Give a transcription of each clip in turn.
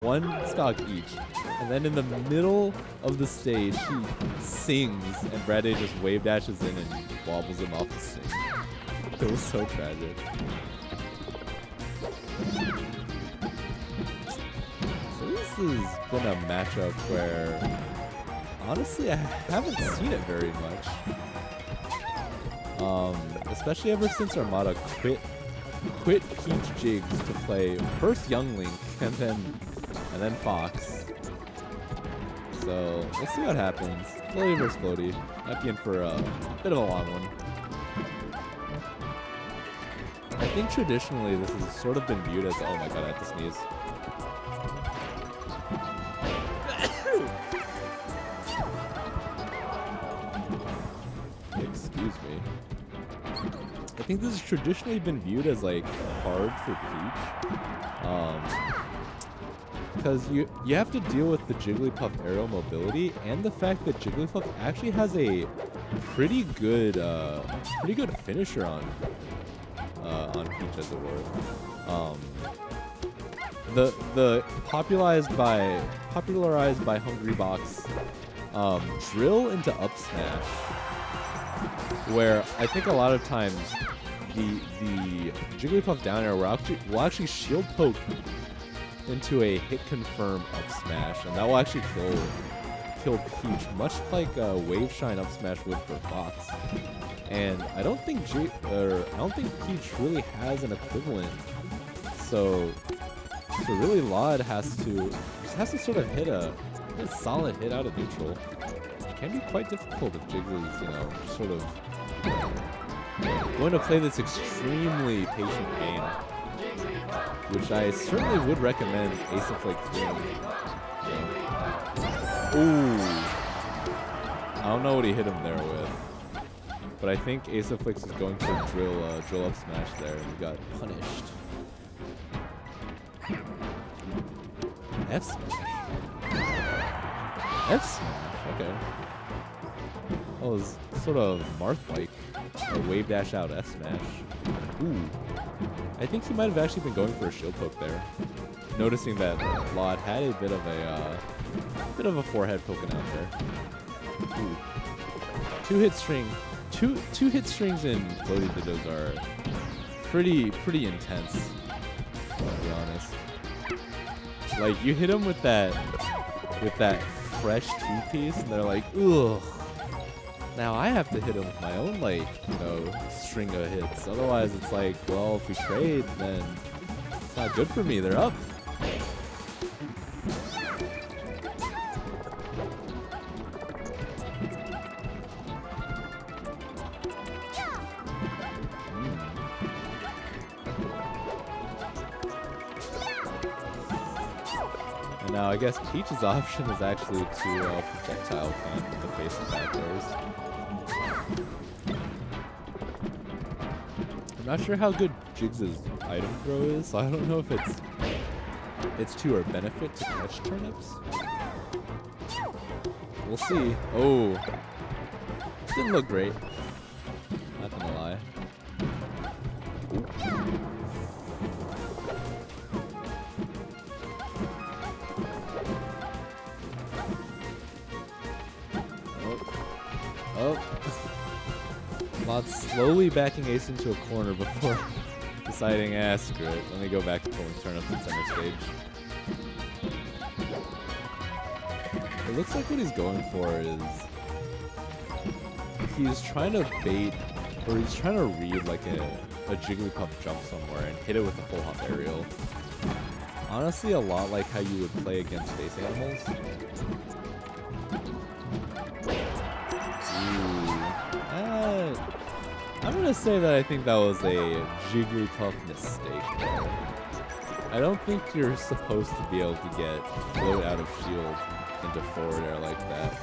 one stock each. And then in the middle of the stage, he sings, and Brad A just wave dashes in and wobbles him off the stage. It was so tragic. So this has been a matchup where, honestly, I haven't seen it very much. Especially ever since Armada quit Peach Jigs to play first Young Link and then Fox. So we'll see what happens. Floaty versus Floaty. Might be in for a bit of a long one. I think traditionally this has sort of been viewed as, oh my god, I have to sneeze. Excuse me. I think this has traditionally been viewed as like hard for Peach. Because you have to deal with the Jigglypuff aerial mobility and the fact that Jigglypuff actually has a pretty good finisher on Peach, as it were. The popularized by Hungrybox drill into up smash, where I think a lot of times the Jigglypuff down air will actually shield poke into a hit confirm up smash, and that will actually kill Peach, much like Wave Shine up smash would for Fox. And I don't think Peach really has an equivalent. So really lloD has to sort of hit a solid hit out of neutral. It can be quite difficult if Jigs is, sort of going to play this extremely patient game, which I certainly would recommend Ace of Flakes doing. Ooh. I don't know what he hit him there with, but I think Ace of Flakes is going for drill up smash there, and he got punished. F smash. F smash. Okay. That was sort of Marth-like. A wave dash out F smash. Ooh. I think he might have actually been going for a shield poke there, noticing that lloD had a bit of a forehead poking out there. Ooh. Two hit strings in floaty dittos are pretty intense, to be honest. Like, you hit them with that fresh two-piece, and they're like, ugh. Now I have to hit him with my own, string of hits. Otherwise, it's like, well, if we trade, then it's not good for me. They're up. And now I guess Peach's option is actually to projectile camp in the face of back airs. I'm not sure how good Jigs' item throw is, so I don't know if it's to her benefit to catch turnips. We'll see. Oh, didn't look great. Not gonna lie. Ooh. Oh. lloD slowly backing Ace into a corner before deciding, screw it. Let me go back to pulling turnips in center stage. It looks like what he's going for is he's trying to bait, or he's trying to read like a Jigglypuff jump somewhere and hit it with a full hop aerial. Honestly, a lot like how you would play against face animals. I'm gonna say that I think that was a Jigglypuff mistake. I don't think you're supposed to be able to get float out of shield into forward air like that.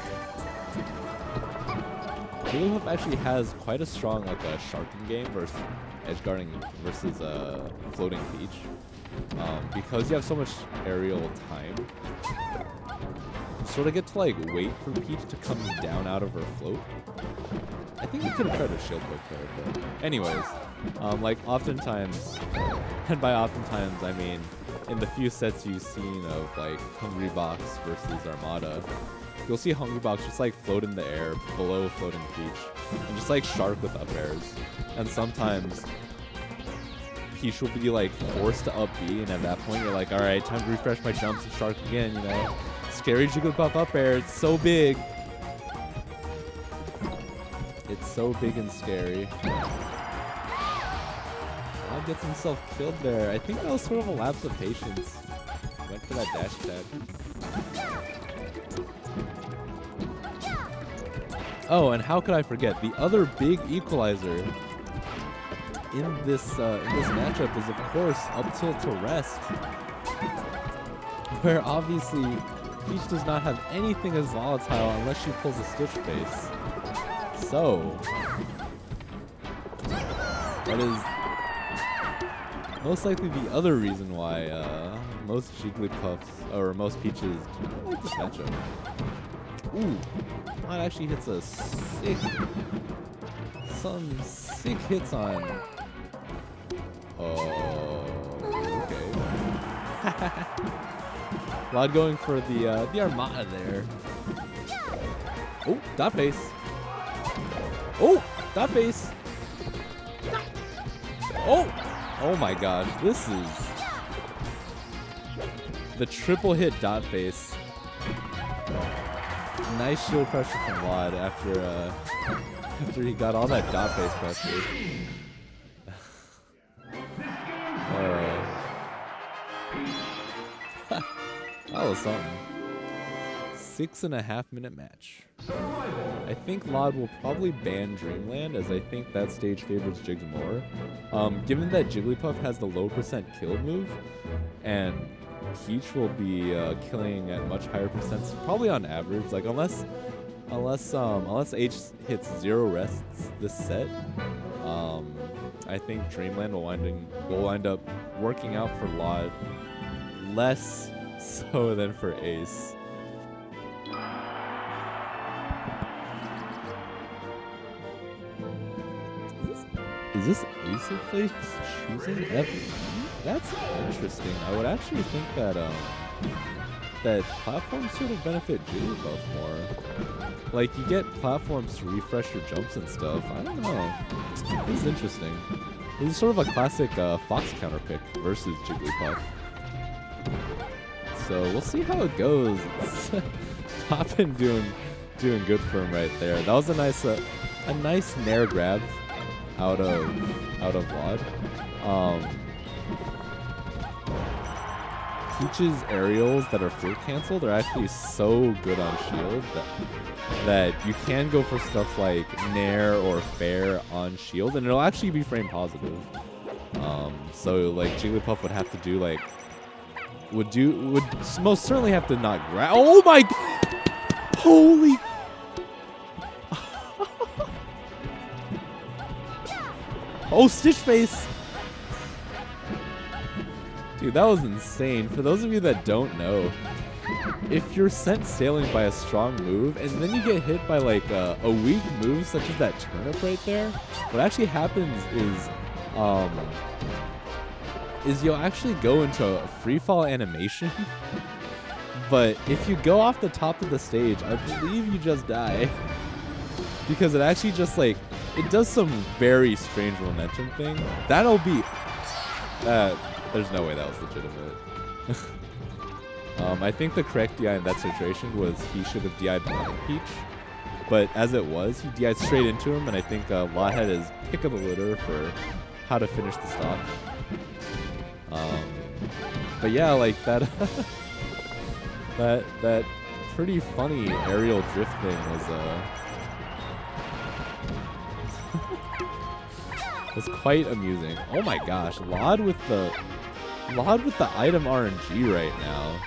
Jigglypuff actually has quite a strong sharking game versus edge guarding versus floating Peach. Because you have so much aerial time, you sort of get to wait for Peach to come down out of her float. I think you could have tried a shield poke there, but anyways, oftentimes, and by oftentimes I mean in the few sets you've seen of like Hungry Box versus Armada, you'll see Hungry Box just like float in the air below floating Peach, and just like shark with up airs. And sometimes Peach will be like forced to up B, and at that point you're like, all right, time to refresh my jumps and shark again, you know? Scary Jigglypuff up air, it's so big. It's so big and scary. Al gets himself killed there. I think that was sort of a lapse of patience. Went for that dash attack. Oh, and how could I forget? The other big equalizer in this matchup is, of course, up tilt to rest, where obviously Peach does not have anything as volatile unless she pulls a Stitch face. So that is most likely the other reason why most Jigglypuffs or most Peaches do not like this matchup. Ooh, that actually hits a some sick hits on. Oh, okay. lloD going for the Armada there. Oh, dot face. Oh, dot face. Oh my gosh, this is the triple hit dot face. Nice shield pressure from lloD after he got all that dot face pressure. That was something. 6.5 minute match. I think lloD will probably ban Dreamland, as I think that stage favors Jigs more. Given that Jigglypuff has the low percent kill move, and Peach will be killing at much higher percents, probably on average. Like unless H hits 0 rests this set, I think Dreamland will wind up working out for lloD less so than for Ace. Is this Ace of Flakes choosing FP? That's interesting. I would actually think that that platforms sort of benefit Jigglypuff more. Like, you get platforms to refresh your jumps and stuff. I don't know. This is interesting. This is sort of a classic Fox counter pick versus Jigglypuff. So we'll see how it goes. Poppin doing good for him right there. That was a nice nair grab out of lloD. Peach's aerials that are fruit canceled are actually so good on shield that you can go for stuff like nair or fair on shield, and it'll actually be frame positive. So like Jigglypuff would have to do like would most certainly have to not grab. Oh my! Holy! Oh, Stitch face! Dude, that was insane. For those of you that don't know, if you're sent sailing by a strong move and then you get hit by like a weak move such as that turnip right there, what actually happens is you'll actually go into a free fall animation. But if you go off the top of the stage, I believe you just die. Because it actually just like, it does some very strange momentum thing. That'll be, there's no way that was legitimate. I think the correct DI in that situation was he should have DI'd behind Peach. But as it was, he DI'd straight into him, and I think lloD had his pick of the litter for how to finish the stock. But yeah, like that, that pretty funny aerial drift thing was quite amusing. Oh my gosh, lloD with the item RNG right now.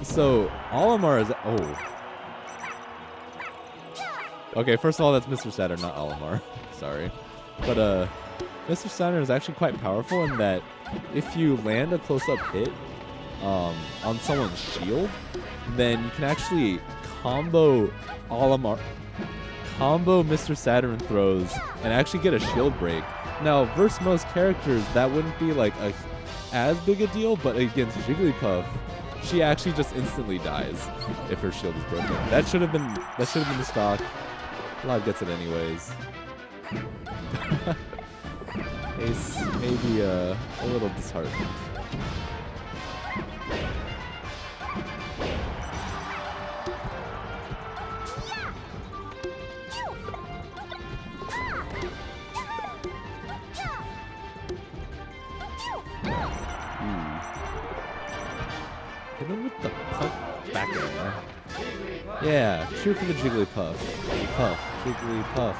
So Olimar is, okay, first of all, that's Mr. Saturn, not Olimar. Sorry. But Mr. Saturn is actually quite powerful in that if you land a close-up hit on someone's shield, then you can actually combo Olimar, combo Mr. Saturn throws, and actually get a shield break Now, versus most characters, that wouldn't be like as big a deal, but against Jigglypuff, she actually just instantly dies if her shield is broken. That should have been the stock. lloD gets it anyways. Ace maybe a little disheartened. Hit him with the pump back air. Yeah, true for the Jigglypuff. Puff, Jigglypuff.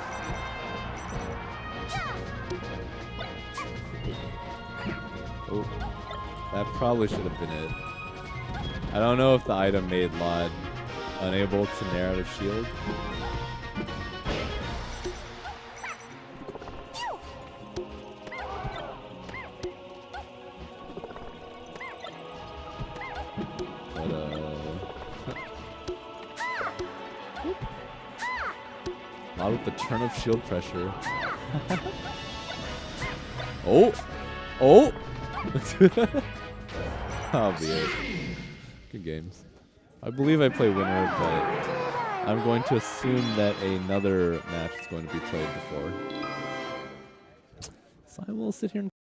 Oh, that probably should have been it. I don't know if the item made lloD unable to nair out of shield. Not with the turn of shield pressure. Oh! Oh! I'll be it. Good games. I believe I play winner, but I'm going to assume that another match is going to be played before. So I will sit here and